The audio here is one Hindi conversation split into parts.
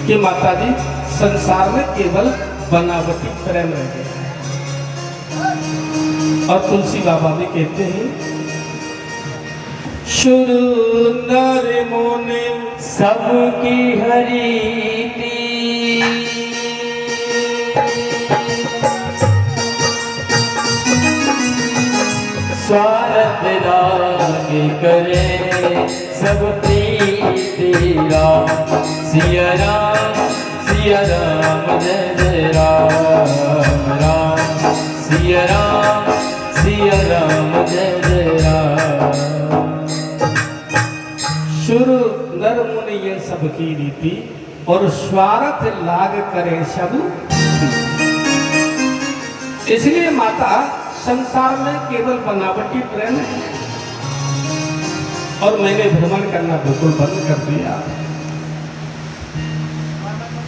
कि माता जी संसार में केवल बनावटी प्रेम रह गया है। और तुलसी बाबा भी कहते हैं शुरू नर मोने सबकी हरीती, स्वार्थ राग करे सब प्रीति राम। सिया राम जय जय राम राम। सिया राम जय जय राम। शुरू नर मुनि ये सबकी रीति, और स्वार्थ लाग करे सब। इसलिए माता संसार में केवल बनावटी प्रेम है। और मैंने भ्रमण करना बिल्कुल बंद कर दिया।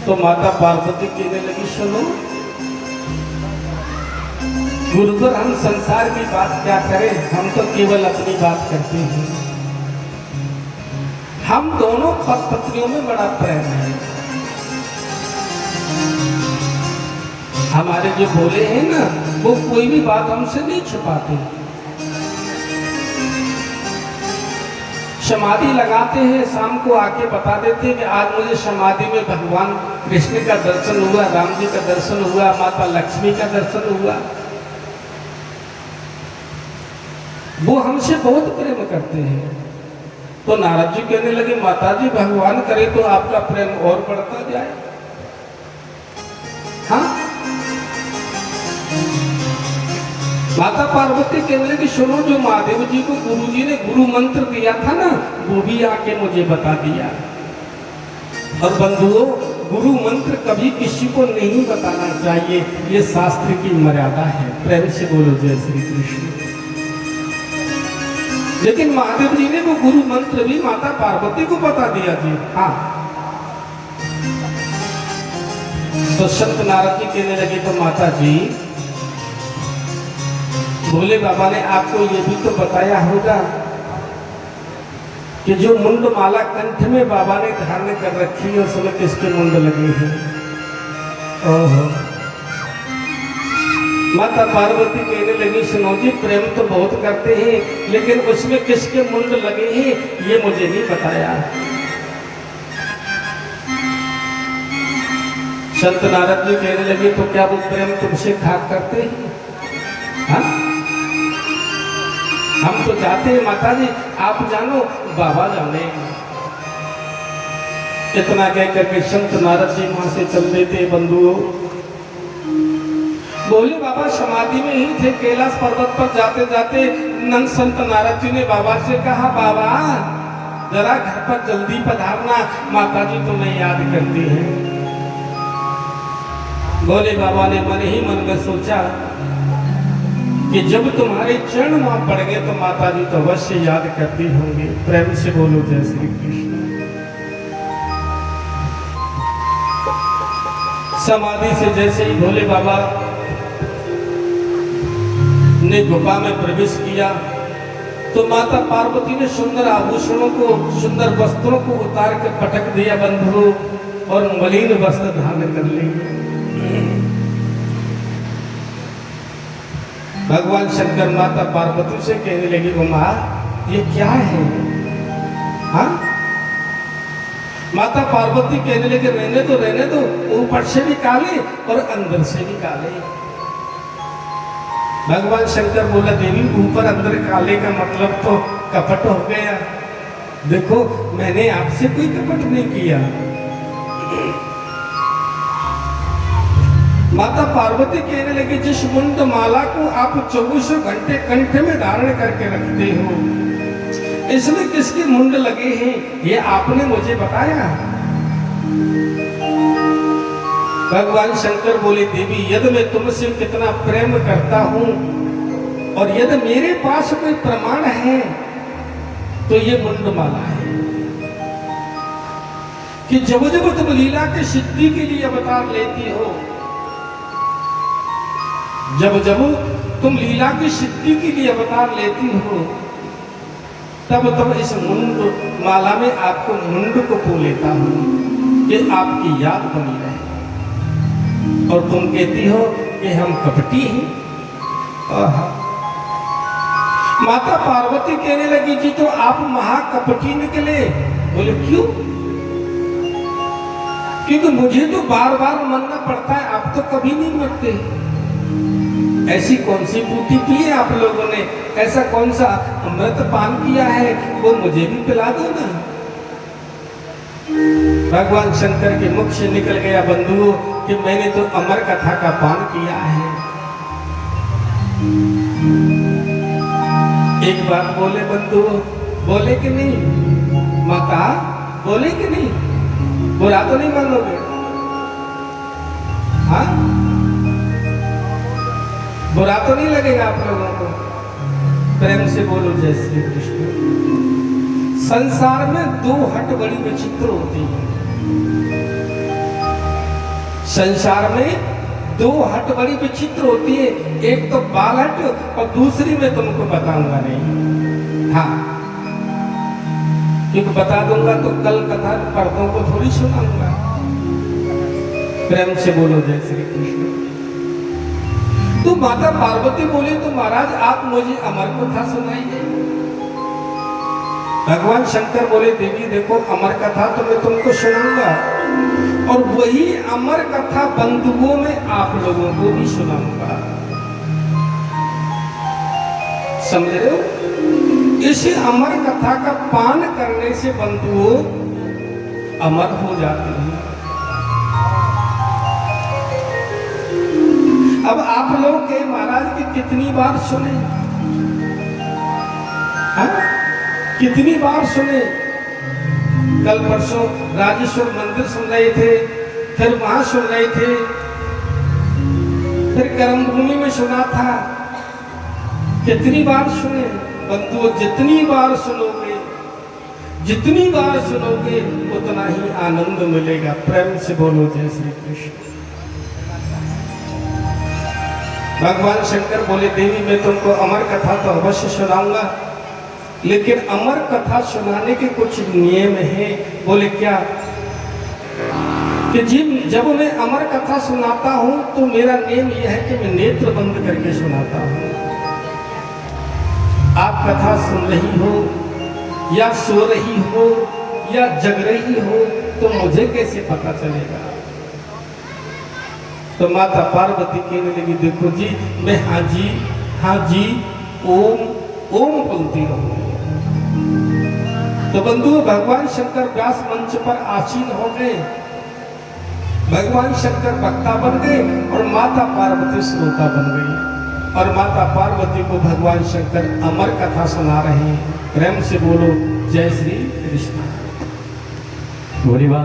तो माता पार्वती कहने लगी सुनो गुरुवर, हम संसार की बात क्या करें, हम तो केवल अपनी बात करते हैं। हम दोनों पत्नियों में बड़ा प्रेम है। हमारे जो बोले हैं ना, वो कोई भी बात हमसे नहीं छुपाते। समाधि लगाते हैं, शाम को आके बता देते हैं कि आज मुझे समाधि में भगवान कृष्ण का दर्शन हुआ, राम जी का दर्शन हुआ, माता लक्ष्मी का दर्शन हुआ। वो हमसे बहुत प्रेम करते हैं। तो नारद जी कहने लगे माता जी भगवान करे तो आपका प्रेम और बढ़ता जाए। हाँ, माता पार्वती कहने लगी सुनो, जो महादेव जी को गुरु जी ने गुरु मंत्र दिया था ना, वो भी आके मुझे बता दिया। और बंधुओं, गुरु मंत्र कभी किसी को नहीं बताना चाहिए, ये शास्त्र की मर्यादा है। प्रेम से बोलो जय श्री कृष्ण। लेकिन महादेव जी ने वो गुरु मंत्र भी माता पार्वती को बता दिया जी। हाँ, तो संत नारद जी कहने लगे तो माता जी, भोले बाबा ने आपको ये भी तो बताया होगा कि जो मुंड माला कंठ में बाबा ने धारण कर रखी है उसमें किसके मुंड लगे हैं। ओहो, माता पार्वती कहने लगी सुनो जी, प्रेम तो बहुत करते हैं, लेकिन उसमें किसके मुंड लगे हैं ये मुझे नहीं बताया। संत नारद जी कहने लगे तो क्या वो प्रेम तुमसे खाक करते हैं? हाँ, हम तो चाहते हैं माता जी, आप जानो बाबा जाने। इतना कह करके संत नारद जी वहां से चल देते। बंधुओं, बोले बाबा समाधि में ही थे। कैलाश पर्वत पर जाते जाते नंद संत नारद जी ने बाबा से कहा बाबा जरा घर पर जल्दी पधारना, माता जी तुम्हें याद करती हैं। बोले बाबा ने मन ही मन में सोचा कि जब तुम्हारे चरण वहां पड़ गए तो माता जी तो अवश्य याद करती होंगी। प्रेम से बोलो जय श्री कृष्ण। समाधि से जैसे ही भोले बाबा ने गुफा में प्रवेश किया तो माता पार्वती ने सुंदर आभूषणों को, सुंदर वस्त्रों को उतार कर पटक दिया बंधुओं, और मलिन वस्त्र धारण कर लिए। भगवान शंकर माता पार्वती से कहने लगी उमा ये क्या है? हाँ, माता पार्वती कहने लगी रहने दो, ऊपर से भी काले और अंदर से भी काले। भगवान शंकर बोला देवी ऊपर अंदर काले का मतलब तो कपट हो गया। देखो मैंने आपसे कोई कपट नहीं किया। माता पार्वती कहने लगी जिस मुंड माला को आप 24 घंटे कंठ में धारण करके रखते हो, इसमें किसके मुंड लगे हैं ये आपने मुझे बताया। भगवान शंकर बोले देवी यदि मैं तुमसे कितना प्रेम करता हूं और यदि मेरे पास कोई प्रमाण है तो ये मुंडमाला है कि जब जब तुम लीला की सिद्धि के लिए अवतार लेती हो, जब जब तुम लीला की सिद्धि के लिए अवतार लेती हो, तब तब इस मुंड माला में आपको मुंड को पो लेता हूं। कि आपकी याद बनी रहे, और तुम कहती हो कि हम कपटी हैं। आहा। माता पार्वती कहने लगी जी तो आप महाकपटी निकले। बोले क्यों? क्योंकि मुझे तो बार बार मरना पड़ता है, आप तो कभी नहीं मरते। ऐसी कौन सी बूटी पी है आप लोगों ने, ऐसा कौन सा अमृत पान किया है, वो मुझे भी पिला दो ना। भगवान शंकर के मुख से निकल गया बंधुओं कि मैंने तो अमर कथा का पान किया है। एक बात बोले बंधुओं, बोले कि नहीं? माता बोले कि नहीं? बुरा तो नहीं मानोगे? हाँ, बुरा तो नहीं लगेगा आप लोगों को? प्रेम से बोलो जय श्री कृष्ण। संसार में दो हट बड़ी विचित्र होती है। संसार में दो हट बड़ी विचित्र होती है, एक तो बाल हट और दूसरी मैं तुमको बताऊंगा नहीं। हाँ, क्योंकि बता दूंगा तो कल कथा पर्दों को थोड़ी सुनाऊंगा। प्रेम से बोलो जय श्री कृष्ण। तो माता पार्वती बोली तो महाराज आप मुझे अमर कथा सुनाइए। भगवान शंकर बोले देवी देखो अमर कथा तो मैं तुमको सुनाऊंगा, और वही अमर कथा बंधुओं में आप लोगों को भी सुनाऊंगा। समझ रहे हो? इस अमर कथा का पान करने से बंधुओं अमर हो जाते हैं। अब आप लोग के महाराज की कितनी बार सुने? हाँ? कितनी बार सुने? कल परसों राजेश्वर मंदिर सुन रहे थे, फिर वहां सुन रहे थे, फिर कर्मभूमि में सुना था। कितनी बार सुने बंधुओं? जितनी बार सुनोगे, जितनी बार सुनोगे उतना ही आनंद मिलेगा। प्रेम से बोलो जय श्री कृष्ण। भगवान शंकर बोले देवी मैं तुमको अमर कथा तो अवश्य सुनाऊंगा, लेकिन अमर कथा सुनाने के कुछ नियम हैं। बोले क्या? कि जब मैं अमर कथा सुनाता हूं तो मेरा नियम यह है कि मैं नेत्र बंद करके सुनाता हूं। आप कथा सुन रही हो या सो रही हो या जग रही हो तो मुझे कैसे पता चलेगा? तो माता पार्वती कहने लगी देखो जी मैं हाँ जी ओम ओम बोलती रहूंगी। तो बंधुओं भगवान शंकर व्यास मंच पर आसीन हो गए, भगवान शंकर वक्ता बन गए और माता पार्वती श्रोता बन गई, और माता पार्वती को भगवान शंकर अमर कथा सुना रहे हैं। प्रेम से बोलो जय श्री कृष्ण।